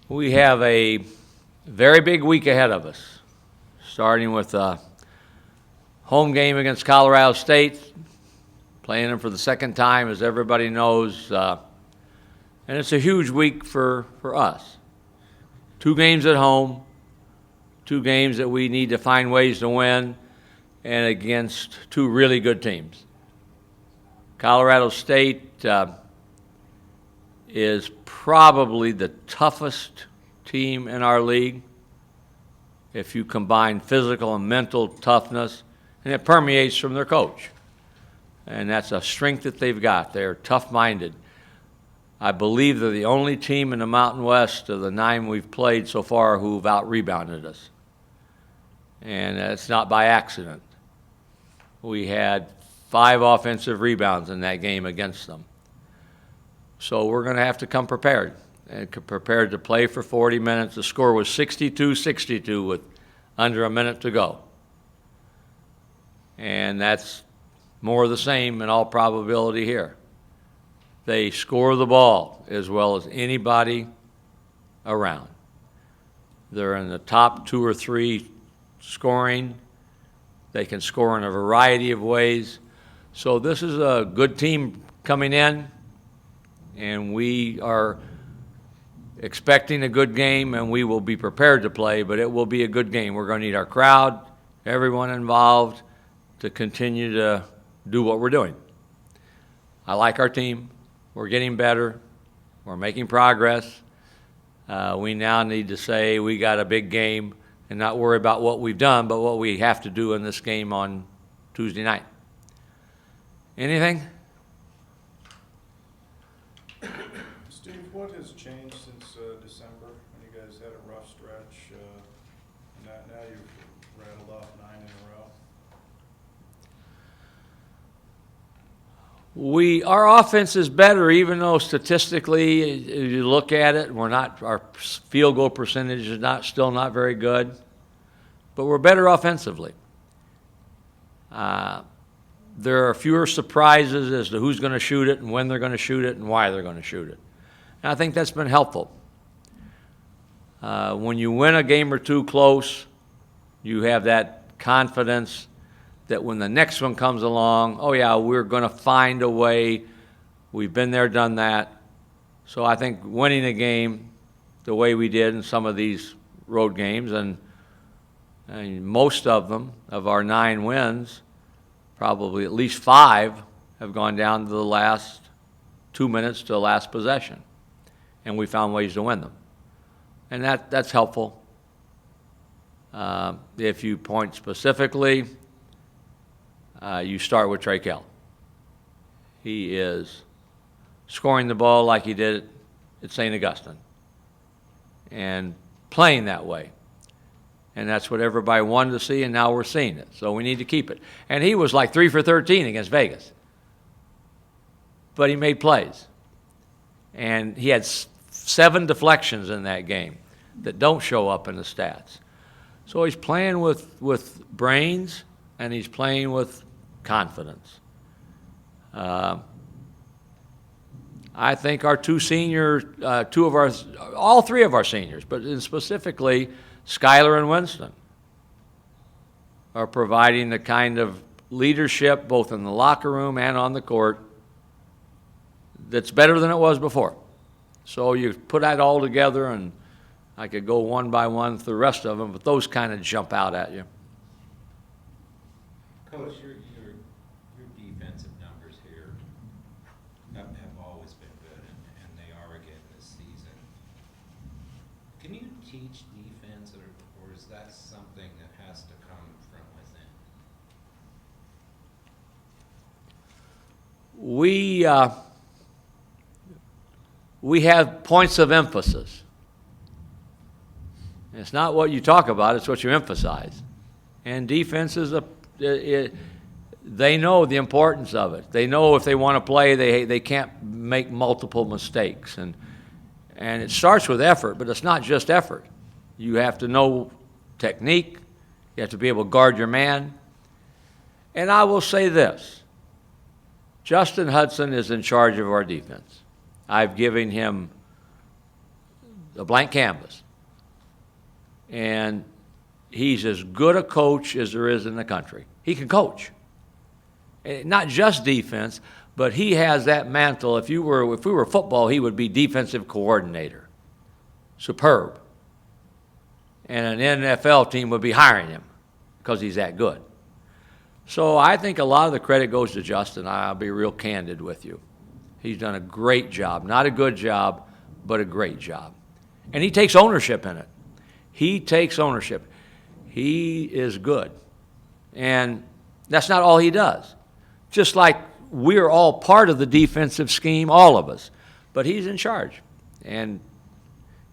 We have a very big week ahead of us, starting with a home game against Colorado State, playing them for the second time, as everybody knows, and it's a huge week for us. 2 games at home, 2 games that we need to find ways to win, and against 2 really good teams. Colorado State is probably the toughest team in our league if you combine physical and mental toughness, and it permeates from their coach. And that's a strength that they've got. They're tough-minded. I believe they're the only team in the Mountain West of the 9 we've played so far who've out-rebounded us. And it's not by accident. We had 5 offensive rebounds in that game against them. So we're going to have to come prepared, and prepared to play for 40 minutes. The score was 62-62 with under a minute to go. And that's more of the same in all probability here. They score the ball as well as anybody around. They're in the top 2 or 3 scoring. They can score in a variety of ways. So this is a good team coming in, and we are expecting a good game, and we will be prepared to play, but it will be a good game. We're going to need our crowd, everyone involved, to continue to do what we're doing. I like our team. We're getting better. We're making progress. We now need to say we got a big game and not worry about what we've done, but what we have to do in this game on Tuesday night. Anything? Steve, what has changed since December when you guys had a rough stretch? Now you've rattled off 9 in a row. Our offense is better, even though statistically, if you look at it, our field goal percentage is still not very good, but we're better offensively. There are fewer surprises as to who's going to shoot it and when they're going to shoot it and why they're going to shoot it. And I think that's been helpful. When you win a game or 2 close, you have that confidence that when the next one comes along, oh yeah, we're going to find a way. We've been there, done that. So I think winning a game the way we did in some of these road games, and most of them, of our 9 wins, probably at least 5 have gone down to the last 2 minutes to the last possession, and we found ways to win them. And that's helpful. If you point specifically, you start with Kell. He is scoring the ball like he did at St. Augustine and playing that way. And that's what everybody wanted to see, and now we're seeing it. So we need to keep it. And he was like 3 for 13 against Vegas. But he made plays. And he had 7 deflections in that game that don't show up in the stats. So he's playing with brains, and he's playing with confidence. I think our 2 seniors, all 3 of our seniors, but specifically Skylar and Winston, are providing the kind of leadership both in the locker room and on the court that's better than it was before. So you put that all together, and I could go one by one through the rest of them, but those kind of jump out at you. Coach, your defensive numbers here have always been good, and they are again this season. Can you teach defense, or is that something that has to come from within? We have points of emphasis. It's not what you talk about, it's what you emphasize. And defense is they know the importance of it. They know if they want to play, they can't make multiple mistakes. And it starts with effort, but it's not just effort. You have to know technique. You have to be able to guard your man. And I will say this. Justin Hudson is in charge of our defense. I've given him a blank canvas. And he's as good a coach as there is in the country. He can coach. Not just defense, but he has that mantle. If we were football, he would be defensive coordinator. Superb. And an NFL team would be hiring him because he's that good. So I think a lot of the credit goes to Justin. I'll be real candid with you. He's done a great job. Not a good job, but a great job. And he takes ownership in it. He takes ownership. He is good. And that's not all he does. Just like we're all part of the defensive scheme, all of us. But he's in charge. And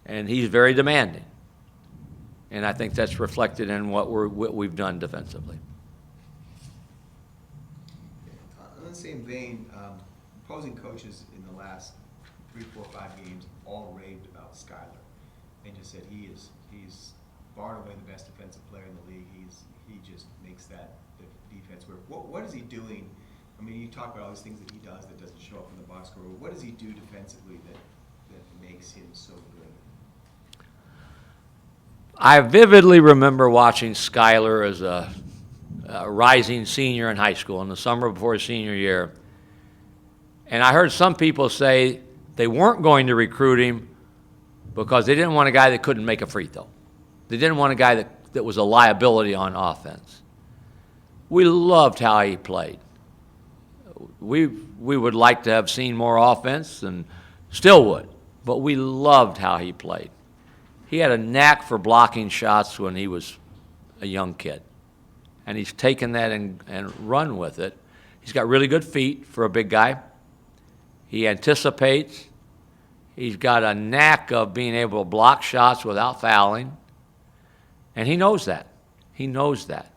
he's very demanding. And I think that's reflected in what we've done defensively. On the same vein, opposing coaches in the last 3, 4, 5 games all raved about Skyler and just said he's far and away the best defensive player in the league. He just makes that the defense work. What is he doing? I mean, you talk about all these things that he does that doesn't show up in the box score. What does he do defensively that makes him so good? I vividly remember watching Skyler as a rising senior in high school in the summer before his senior year. And I heard some people say they weren't going to recruit him because they didn't want a guy that couldn't make a free throw. They didn't want a guy that was a liability on offense. We loved how he played. We would like to have seen more offense and still would, but we loved how he played. He had a knack for blocking shots when he was a young kid. And he's taken that and run with it. He's got really good feet for a big guy. He anticipates. He's got a knack of being able to block shots without fouling. And he knows that. He knows that.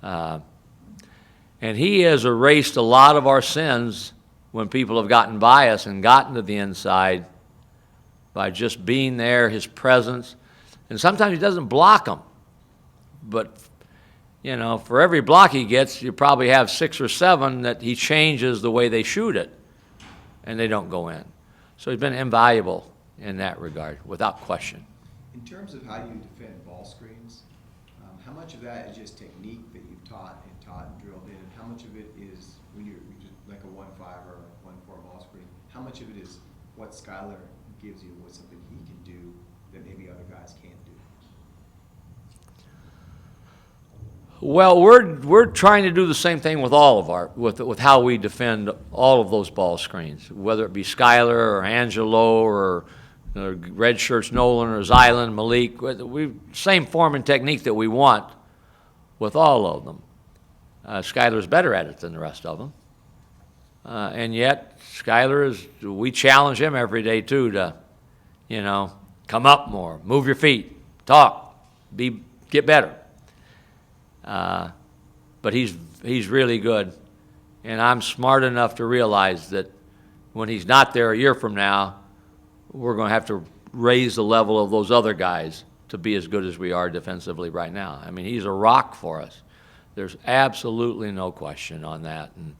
And he has erased a lot of our sins when people have gotten by us and gotten to the inside by just being there, his presence. And sometimes he doesn't block them. But, you know, for every block he gets, you probably have 6 or 7 that he changes the way they shoot it, and they don't go in. So he's been invaluable in that regard, without question. In terms of how you defend ball screens, how much of that is just technique that you've taught and drilled in, and how much of it is when you're just like a 1-5 or a 1-4 ball screen? How much of it is what Skyler gives you, what's something he can do that maybe other guys can't do? Well, we're trying to do the same thing with all of with how we defend all of those ball screens, whether it be Skyler or Angelo or red shirts Nolan or Zylan, Malik. Same form and technique that we want with all of them. Skyler's better at it than the rest of them. And yet, we challenge him every day too to, come up more, move your feet, talk, get better. But he's really good, and I'm smart enough to realize that when he's not there a year from now, we're going to have to raise the level of those other guys to be as good as we are defensively right now. I mean, he's a rock for us. There's absolutely no question on that. And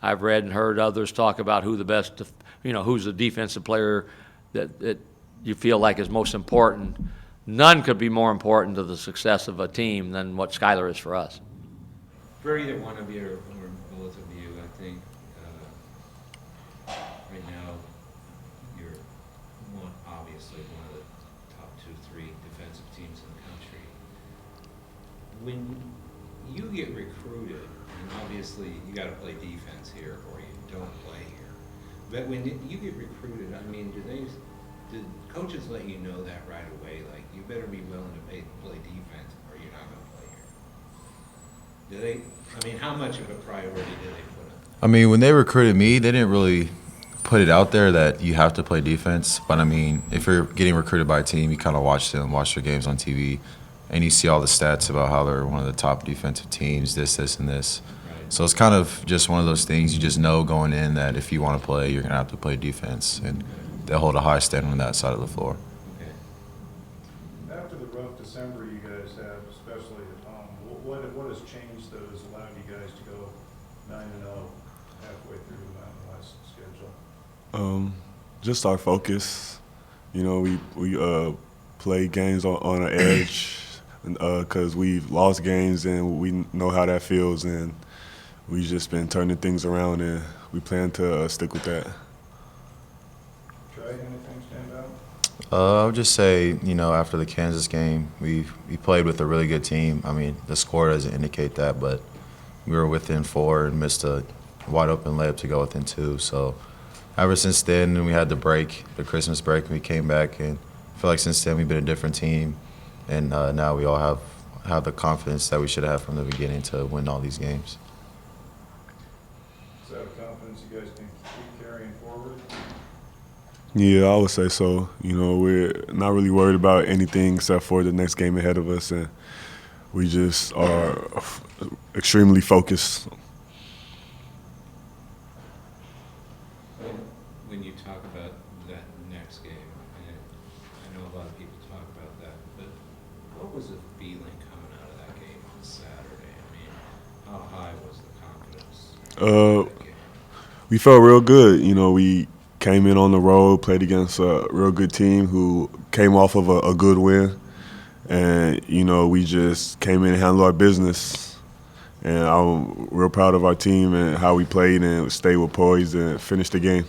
I've read and heard others talk about who the best, who's the defensive player that you feel like is most important. None could be more important to the success of a team than what Skyler is for us. For either one of you or both of you, I think right now you're obviously one of the top 2, 3 defensive teams in the country. When you get recruited, and obviously you got to play defense here or you don't play here, but when you get recruited, I mean, did coaches let you know that right away? Like, you better be willing to play defense or you're not going to play here. How much of a priority do they put on? I mean, when they recruited me, they didn't really put it out there that you have to play defense. But, I mean, if you're getting recruited by a team, you kind of watch their games on TV, and you see all the stats about how they're one of the top defensive teams, this, and this. Right. So it's kind of just one of those things you just know going in that if you want to play, you're going to have to play defense. And they hold a high standard on that side of the floor. Okay. After the rough December you guys had, especially at home, what has changed that has allowed you guys to go 9-0 halfway through the Mountain West schedule? Just our focus. You know, we play games on an edge because we've lost games and we know how that feels, and we've just been turning things around, and we plan to stick with that. Trey, anything stand out? I would just say, after the Kansas game, we played with a really good team. I mean, the score doesn't indicate that, but we were within 4 and missed a wide open layup to go within 2. So ever since then, we had the break, the Christmas break, and we came back, and I feel like since then we've been a different team, and now we all have the confidence that we should have from the beginning to win all these games. Is that a confidence you guys can keep carrying forward? Yeah, I would say so. We're not really worried about anything except for the next game ahead of us, and we just are extremely focused. When you talk about that next game, and I know a lot of people talk about that, but what was the feeling coming out of that game on Saturday? I mean, how high was the confidence? Of that game? We felt real good. We came in on the road, played against a real good team who came off of a good win. And, we just came in and handled our business. And I'm real proud of our team and how we played and stayed with poise and finished the game.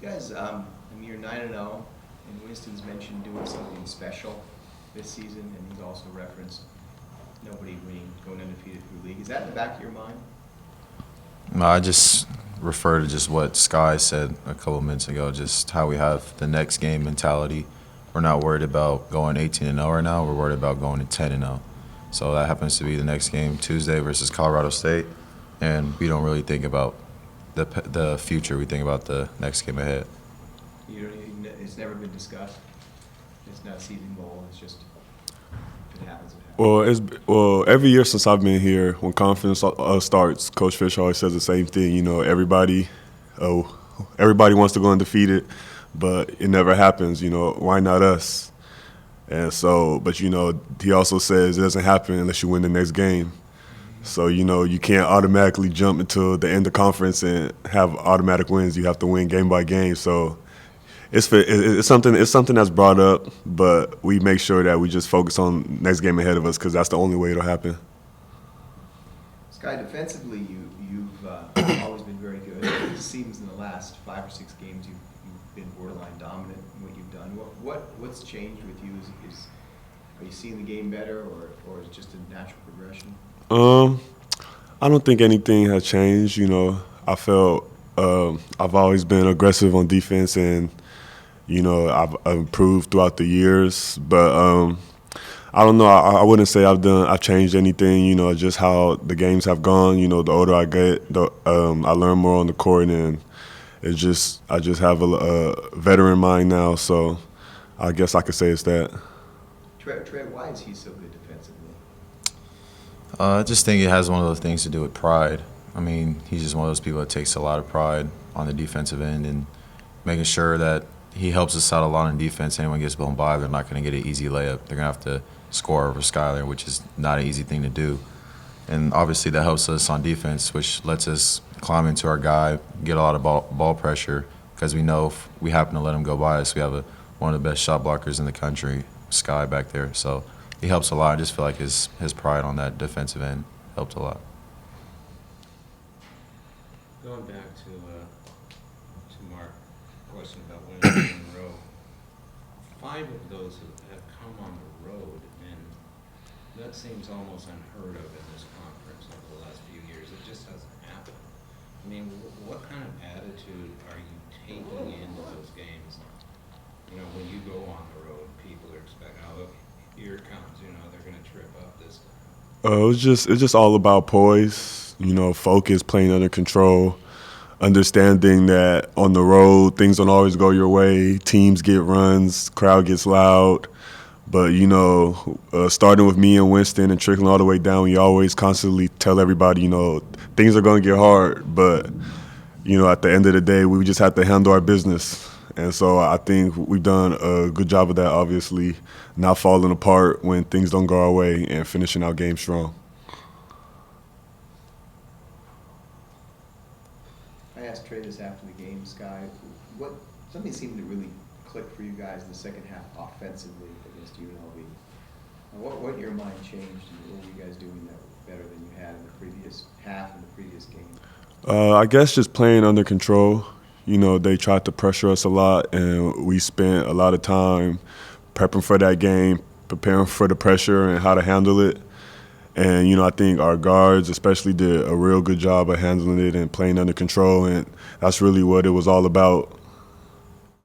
You guys, you're 9-0, and Winston's mentioned doing something special this season, and he's also referenced nobody winning, going undefeated through league. Is that in the back of your mind? No, I just refer to just what Sky said a couple minutes ago, just how we have the next game mentality. We're not worried about going 18-0 right now. We're worried about going to 10-0. So that happens to be the next game, Tuesday versus Colorado State, and we don't really think about the future. We think about the next game ahead. It's never been discussed. It's not a season goal. It's just if it happens. It happens. Well, every year since I've been here, when conference starts, Coach Fish always says the same thing. Everybody wants to go undefeated, but it never happens. Why not us? And so, but he also says it doesn't happen unless you win the next game. So you can't automatically jump into the end of conference and have automatic wins. You have to win game by game. So it's something that's brought up, but we make sure that we just focus on next game ahead of us because that's the only way it'll happen. Sky, defensively, you've always been very good. It seems in the last 5 or 6 games you've been borderline dominant in what you've done. What's changed with you? Are you seeing the game better, or is it just a natural progression? I don't think anything has changed. I felt I've always been aggressive on defense, and I've improved throughout the years. But I don't know. I wouldn't say I've changed anything. Just how the games have gone. The older I get, I learn more on the court, and I just have a veteran mind now. So I guess I could say it's that. Trey, why is he so good defensively? I just think it has one of those things to do with pride. I mean, he's just one of those people that takes a lot of pride on the defensive end and making sure that he helps us out a lot on defense. Anyone gets blown by, they're not going to get an easy layup. They're going to have to score over Skyler, which is not an easy thing to do. And obviously that helps us on defense, which lets us climb into our guy, get a lot of ball pressure, because we know if we happen to let him go by us, we have one of the best shot blockers in the country, Sky, back there. So he helps a lot. I just feel like his pride on that defensive end helped a lot. Going back to Mark's question about winning in a row, 5 of those have come on the road, and that seems almost unheard of in this conference over the last few years. It just hasn't happened. I mean, what kind of attitude are you taking into those games? When you go on the road, people are expecting, oh, here it comes, they're going to trip up this time. It's just all about poise, focus, playing under control, understanding that on the road things don't always go your way. Teams get runs, crowd gets loud, but starting with me and Winston and trickling all the way down, we always constantly tell everybody, things are going to get hard, but at the end of the day, we just have to handle our business. And so I think we've done a good job of that, obviously, not falling apart when things don't go our way and finishing our game strong. asked Trey this after the game, Sky. Something seemed to really click for you guys in the second half offensively against UNLV. What in your mind changed, and what were you guys doing that better than you had in the previous half and the previous game? I guess just playing under control. You know, they tried to pressure us a lot, and we spent a lot of time prepping for that game, preparing for the pressure and how to handle it. And, you know, I think our guards especially did a real good job of handling it and playing under control, and that's really what it was all about.